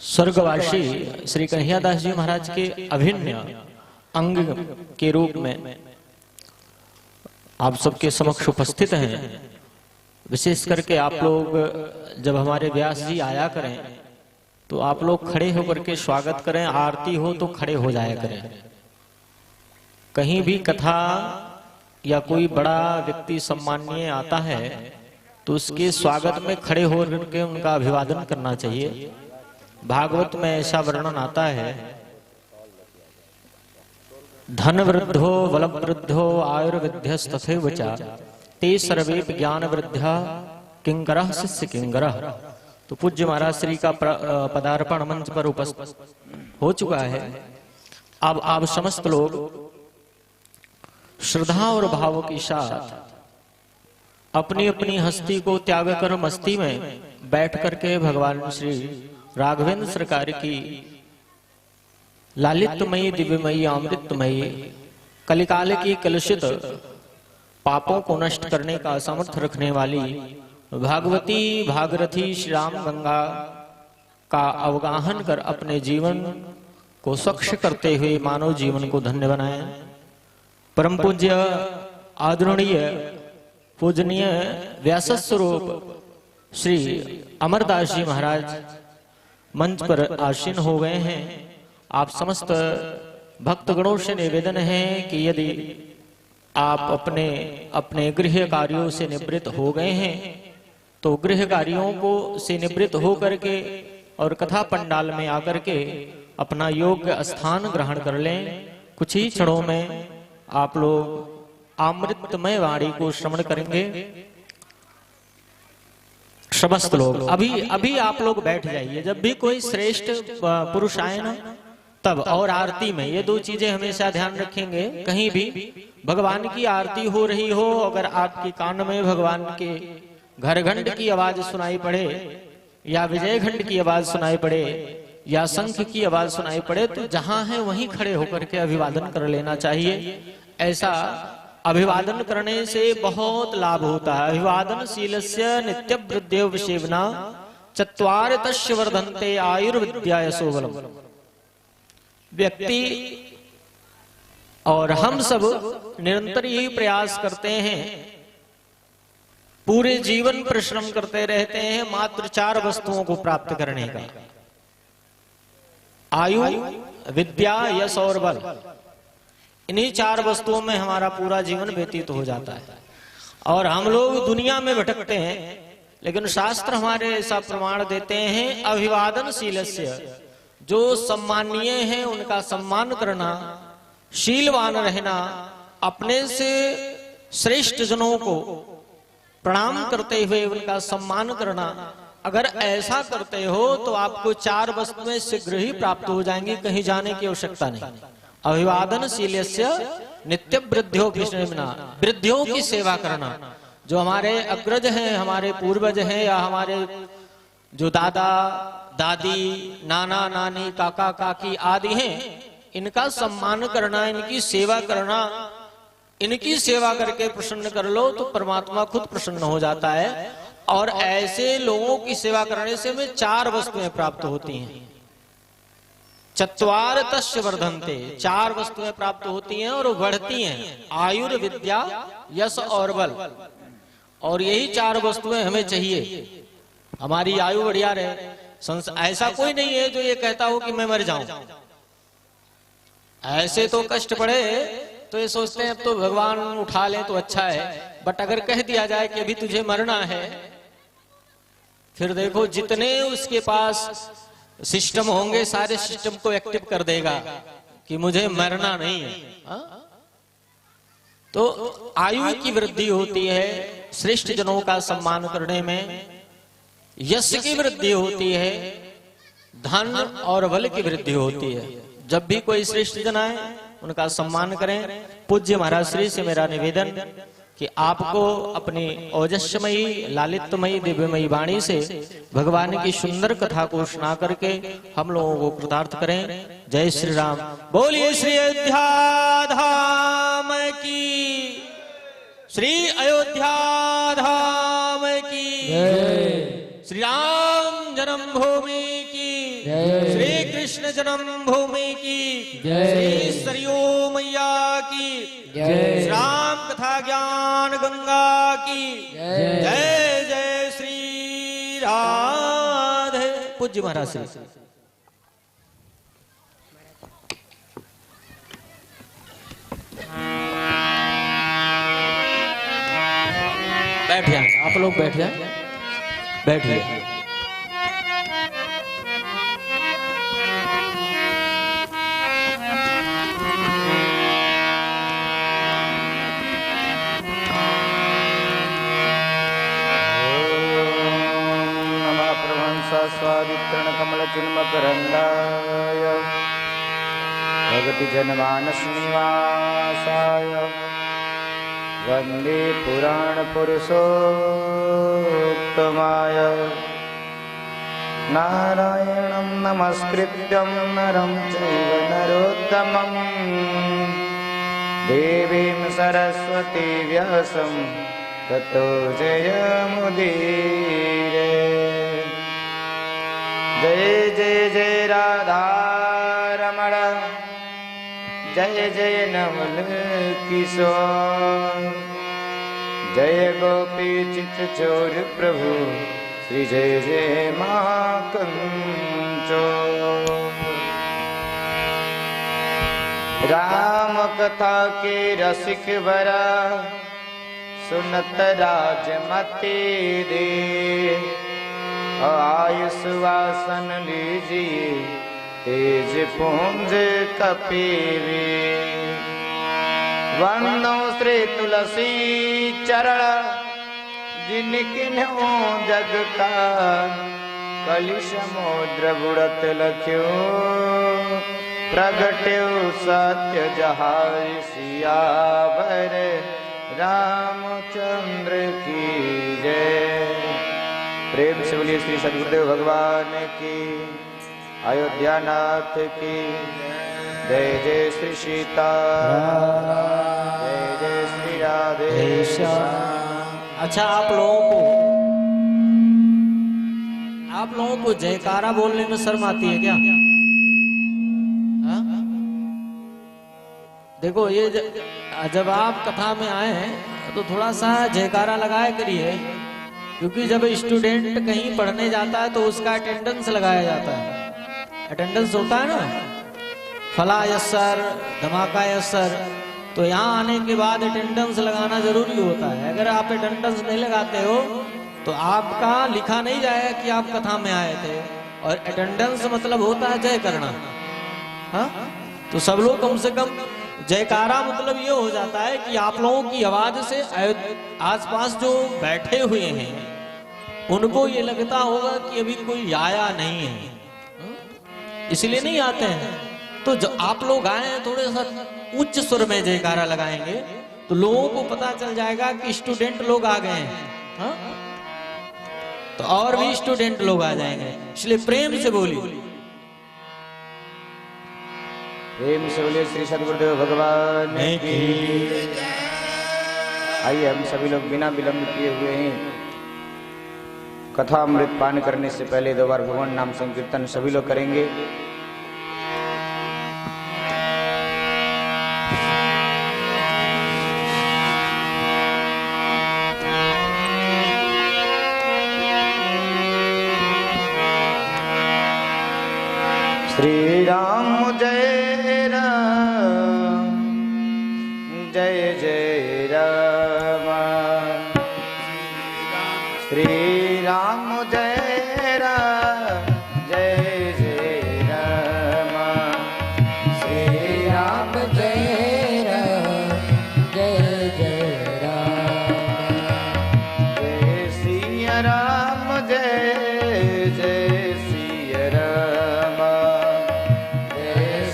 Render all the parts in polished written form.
स्वर्गवासी श्री कन्हैयादास जी महाराज के अभिन्न अंग के रूप में आप सबके समक्ष उपस्थित हैं। विशेष करके आप लोग जब हमारे व्यास जी आया करें तो आप लोग खड़े होकर के स्वागत करें, आरती हो तो खड़े हो जाया करें। कहीं भी कथा या कोई बड़ा व्यक्ति सम्माननीय आता है तो उसके स्वागत में खड़े होकर के उनका अभिवादन करना चाहिए। भागवत में ऐसा वर्णन आता है, धन वृद्धो बल वृद्धो आयुर्विद्यस्तथैव च ते सर्वे ज्ञान वृद्धा किंकरः शिष्य किंकरः। तो पूज्य महाराज श्री का पदार्पण मंच पर उपस्थित हो चुका है। अब आप समस्त लोग श्रद्धा और भाव के साथ अपनी अपनी हस्ती को त्याग कर मस्ती में बैठ करके भगवान श्री राघवेंद्र सरकार की लालित्यमयी दिव्यमयी अमृतमयी कलिकाल की कलुषित पापों को नष्ट करने का सामर्थ्य रखने वाली भागवती भागरथी श्री राम गंगा का अवगाहन कर अपने जीवन को स्वच्छ करते हुए मानव जीवन को धन्य बनाए। परम पूज्य आदरणीय पूजनीय व्यास स्वरूप श्री अमरदास जी महाराज मंच पर आसीन हो गए हैं। आप समस्त भक्तगणों से निवेदन है कि यदि आप अपने अपने गृह कार्यों से निवृत्त हो गए हैं तो गृह कार्यों को से निवृत्त हो करके और कथा पंडाल में आकर के अपना योग्य स्थान ग्रहण कर लें। कुछ ही क्षणों में आप लोग अमृतमय वाणी को श्रवण करेंगे। समस्त लोग अभी आप लोग बैठ जाइए। जब भी कोई श्रेष्ठ पुरुष आए ना तब और आरती में ये दो चीजें हमेशा ध्यान रखेंगे। कहीं भी भगवान की आरती हो रही हो, अगर आपके कान में भगवान के घर घंट की आवाज सुनाई पड़े या विजय घंट की आवाज सुनाई पड़े या शंख की आवाज सुनाई पड़े तो जहां है वहीं खड़े होकर के अभिवादन कर लेना चाहिए। ऐसा अभिवादन करने से बहुत लाभ होता है। अभिवादनशीलस्य नित्यवृद्ध्यो विसेवना चत्वार तस्य वर्धन्ते आयुर्विद्या यशो बलम्। व्यक्ति और हम सब निरंतर यही प्रयास करते हैं, पूरे जीवन परिश्रम करते रहते हैं मात्र 4 वस्तुओं को प्राप्त करने का, आयु, विद्या, यश और बल। इन्हीं 4 वस्तुओं में हमारा पूरा जीवन व्यतीत हो जाता है और हम लोग दुनिया में भटकते हैं। लेकिन शास्त्र हमारे ऐसा प्रमाण देते हैं, अभिवादनशीलस्य, जो सम्माननीय है उनका सम्मान करना, शीलवान रहना, अपने से श्रेष्ठ जनों को प्रणाम करते हुए उनका सम्मान करना। अगर ऐसा करते हो तो आपको 4 वस्तुएं शीघ्र ही प्राप्त हो जाएंगी, कहीं जाने की आवश्यकता नहीं। अभिवादनशीलस्य नित्य वृद्धियों की सेवना, वृद्धियों की सेवा करना। जो हमारे अग्रज हैं, हमारे पूर्वज हैं या हमारे जो दादा दादी नाना नानी काका काकी आदि हैं, इनका सम्मान करना, इनकी सेवा करना। इनकी सेवा करके प्रसन्न कर लो तो परमात्मा खुद प्रसन्न हो जाता है। और ऐसे लोगों की सेवा करने से हमें 4 वस्तुएं प्राप्त होती हैं। चत्वार तस्य वर्धन्ते, 4 वस्तुएं प्राप्त होती हैं और बढ़ती हैं, आयुर, विद्या, यश और बल। और यही 4 वस्तुएं हमें चाहिए, हमारी आयु बढ़िया रहे। ऐसा कोई नहीं है जो ये कहता हो कि मैं मर जाऊं। ऐसे तो कष्ट पड़े तो ये सोचते हैं अब तो भगवान उठा ले तो अच्छा है। बट अगर कह दिया जाए कि अभी तुझे मरना है, फिर देखो जितने उसके पास सिस्टम होंगे सारे सिस्टम को एक्टिव कर देगा कि मुझे मरना नहीं है। तो आयु की वृद्धि होती है, श्रेष्ठ जनों का सम्मान करने में यश की वृद्धि होती है, धन और बल की वृद्धि होती है। जब भी कोई श्रेष्ठ जन आए उनका सम्मान करें। पूज्य महाराज श्री से मेरा निवेदन कि आपको अपनी ओजस्मयी लालित्यमयी दिव्यमयी वाणी से भगवान की सुंदर कथा को सुना करके हम लोगों को कृतार्थ करें। जय श्री राम। बोलिए श्री अयोध्या धाम की, श्री अयोध्या धाम की, श्री राम जन्मभूमि की। श्री कृष्ण जन्मभूमि की, श्री सरयू मैया की, श्री राम कथा ज्ञान गंगा की जय जय श्री राधे। पूज्य महाराज श्री बैठ जाए, आप लोग बैठ जाए, बैठिए। नमः प्रभंसा स्वादित्रण कमल चिन्मकरंदाय भगति जनमानस निवासाय वंदे पुराण पुरुषोत्तमाय नारायणं नमस्कृत्यं नरं चैव नरोत्तमं देवीं सरस्वती व्यासं ततो जयमुदीरये। जय जय जय राधा रमण, जय जय नवल किशोर, जय गोपी चित चोर प्रभु, श्री जय जय महाकंचो। राम कथा के रसिक बरा, सुनत राजमति दे, आयुष वासन लीजिए तेज पुंज कपीवी। वंदो श्री तुलसी चरण, जिनकिन्हो जग का कलि समुद्र बुड़त लख्यो, प्रगट्यो सत्य जहाई सियावर रामचंद्र की जय। प्रेम से बोलिए श्री सद्गुरुदेव भगवान की, अयोध्या नाथ की जय। जय श्री सीता, जय जय श्री राधे। अच्छा, आप लोगों को जयकारा बोलने में शर्म आती है क्या? हा? देखो, ये जब आप कथा में आए हैं तो थोड़ा सा जयकारा लगाया करिए, क्योंकि जब स्टूडेंट कहीं पढ़ने जाता है तो उसका अटेंडेंस लगाया जाता है। अटेंडेंस होता है ना, फला यस सर, धमाका यस सर। तो यहाँ आने के बाद अटेंडेंस लगाना जरूरी होता है। अगर आप अटेंडेंस नहीं लगाते हो तो आपका लिखा नहीं जाएगा कि आप कथा में आए थे। और अटेंडेंस मतलब होता है जय करना। हाँ, तो सब लोग कम से कम जयकारा मतलब ये हो जाता है कि आप लोगों की आवाज से आसपास जो बैठे हुए हैं उनको ये लगता होगा कि अभी कोई आया नहीं है, इसलिए नहीं आते हैं। तो जब आप लोग आए हैं थोड़े सा उच्च सुर में जयकारा लगाएंगे तो लोगों को पता चल जाएगा कि स्टूडेंट लोग आ गए हैं। हाँ? तो और भी स्टूडेंट लोग आ जाएंगे, इसलिए प्रेम से बोलिए। प्रेम से बोलिए श्री सद्गुरुदेव भगवान की। आइए हम सभी लोग बिना विलंब किए हुए हैं कथा अमृत पान करने से पहले 2 बार भगवान नाम संकीर्तन सभी लोग करेंगे। श्री राम जय राम, जय जय राम। श्री राम जय राम, जय जय राम। श्री राम जय राम, जय जय राम। जय सिया राम, जय जय सिया राम। जय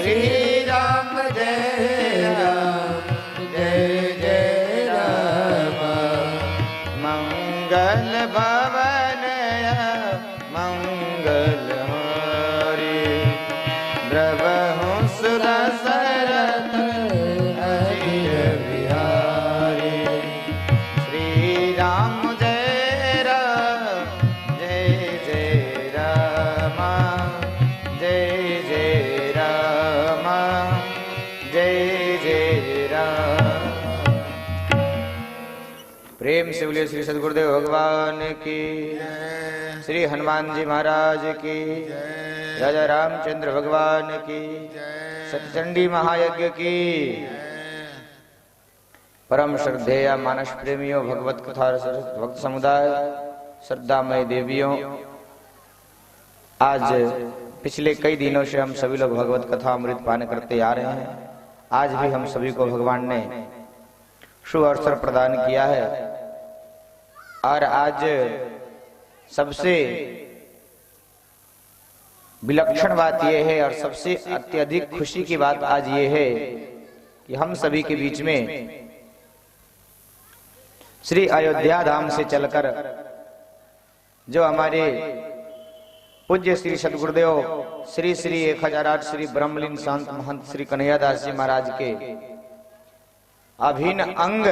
श्री राम जय राम जय जय राम मंगल भवन मंगल हारी द्रवहु सुदशरथ अजिर बिहारी श्री राम जय राम जय जय राम जय जय राम जय जय राम। प्रेम से बोलिए श्री सद्गुरुदेव भगवान की, श्री हनुमान जी महाराज की, राजा रामचंद्र भगवान की, सत्यचंडी महायज्ञ की। परम श्रद्धेय मानस प्रेमियों, भगवत कथा भक्त समुदाय, श्रद्धामय देवियों, आज पिछले कई दिनों से हम सभी लोग भगवत कथा अमृत पान करते आ रहे हैं। आज भी हम सभी को भगवान ने शुभ अवसर प्रदान किया है और आज सबसे विलक्षण बात यह है और सबसे अत्यधिक खुशी की बात आज ये है कि हम सभी के बीच में श्री अयोध्या धाम से चलकर जो हमारे पूज्य श्री सद्गुरुदेव श्री श्री 1008 श्री ब्रह्मलीन संत महंत श्री कन्हैयादास जी महाराज के अभिन्न अंग